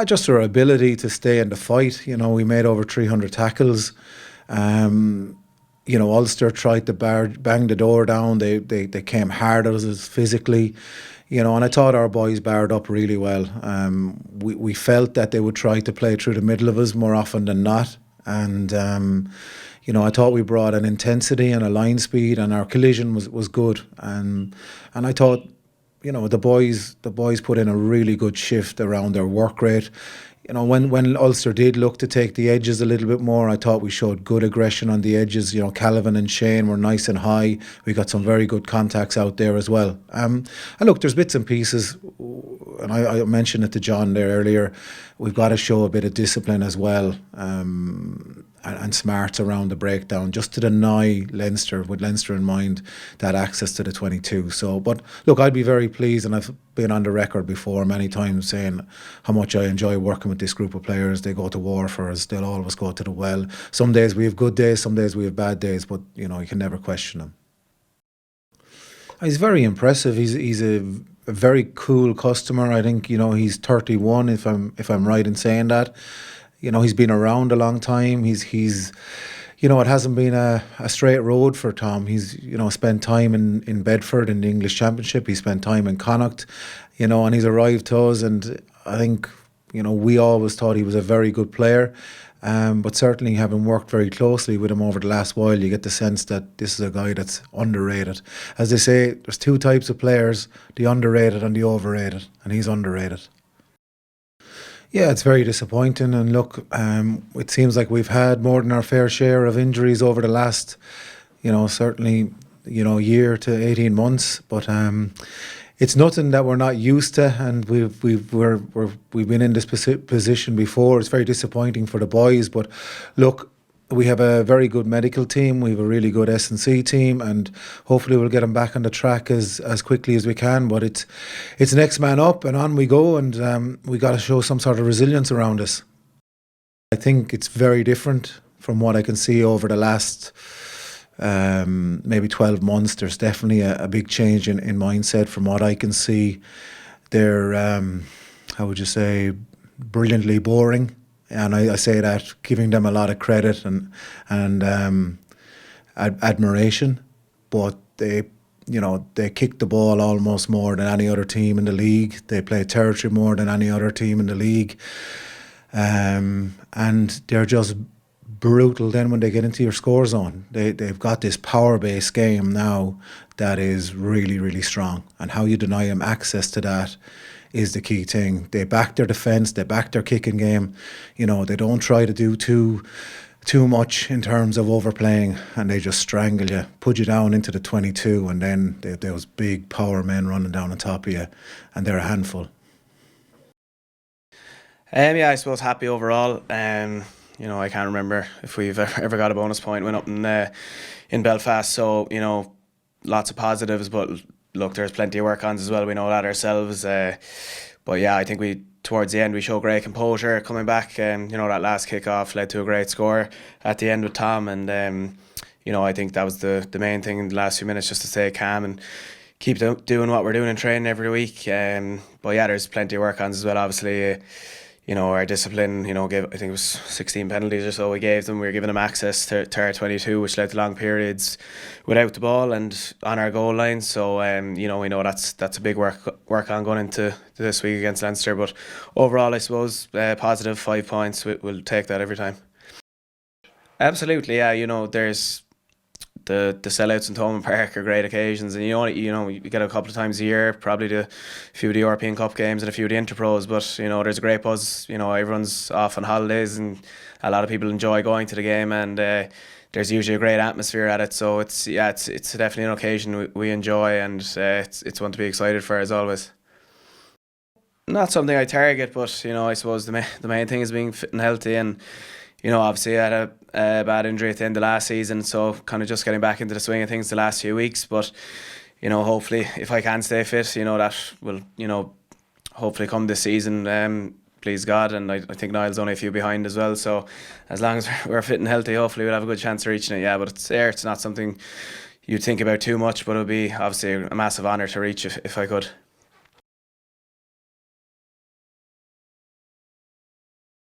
Just our ability to stay in the fight. We made over 300 tackles. Ulster tried to bang the door down. They came hard at us physically. And I thought our boys barred up really well. We felt that they would try to play through the middle of us more often than not. And, I thought we brought an intensity and a line speed, and our collision was good. And I thought, the boys put in a really good shift around their work rate. When Ulster did look to take the edges a little bit more, I thought we showed good aggression on the edges. Callaghan and Shane were nice and high. We got some very good contacts out there as well. And look, there's bits and pieces, and I mentioned it to John there earlier. We've got to show a bit of discipline as well, and smarts around the breakdown, just to deny Leinster, with Leinster in mind, that access to the 22. So, but look, I'd be very pleased, and I've been on the record before many times saying how much I enjoy working with this group of players. They go to war for us. They'll always go to the well. Some days we have good days, some days we have bad days, but you can never question them. He's very impressive. He's a very cool customer. I think he's 31, if I'm right in saying that. He's been around a long time. He's it hasn't been a straight road for Tom. He's spent time in Bedford in the English Championship. He spent time in Connacht, and he's arrived to us. And I think we always thought he was a very good player. But certainly, having worked very closely with him over the last while, you get the sense that this is a guy that's underrated. As they say, there's two types of players: the underrated and the overrated, and he's underrated. Yeah, it's very disappointing, and look, it seems like we've had more than our fair share of injuries over the last, certainly, year to 18 months. But it's nothing that we're not used to, and we've been in this position before. It's very disappointing for the boys, but look, we have a very good medical team. We have a really good S&C team, and hopefully we'll get them back on the track as quickly as we can. But it's next man up, and on we go, and we got to show some sort of resilience around us. I think it's very different from what I can see over the last maybe 12 months. There's definitely a big change in mindset from what I can see. They're, how would you say, brilliantly boring. And I say that giving them a lot of credit and admiration, but they kick the ball almost more than any other team in the league. They play territory more than any other team in the league, and they're just brutal. Then when they get into your score zone, they've got this power-based game now that is really, really strong. And how you deny them access to that is the key thing. They back their defence, they back their kicking game. They don't try to do too much in terms of overplaying, and they just strangle you, put you down into the 22, and then those big power men running down on top of you, and they're a handful. Yeah, I suppose happy overall. I can't remember if we've ever got a bonus point when up in Belfast. So lots of positives, but look, there's plenty of work-ons as well. We know that ourselves. But yeah, I think towards the end we showed great composure coming back. That last kick-off led to a great score at the end with Tom. And, I think that was the main thing in the last few minutes, just to stay calm and keep doing what we're doing in training every week. But yeah, there's plenty of work-ons as well, obviously. Our discipline, I think it was 16 penalties or so we gave them. We were giving them access to our 22, which led to long periods without the ball and on our goal line. So, we know that's a big work on going into this week against Leinster. But overall, I suppose, positive 5 points. We'll take that every time. Absolutely, yeah. There's the sellouts in Thomond Park are great occasions, and you get a couple of times a year, probably a few of the European Cup games and a few of the Interpros. But there's a great buzz. Everyone's off on holidays, and a lot of people enjoy going to the game, and there's usually a great atmosphere at it. So it's definitely an occasion we enjoy, and it's one to be excited for as always. Not something I target, but I suppose the main thing is being fit and healthy, and obviously I had a bad injury at the end of last season, so kind of just getting back into the swing of things the last few weeks. But hopefully, if I can stay fit, that will hopefully come this season. Please God, and I think Niall's only a few behind as well. So as long as we're fit and healthy, hopefully we'll have a good chance of reaching it. Yeah, but it's not something you'd think about too much, but it would be obviously a massive honour to reach if I could.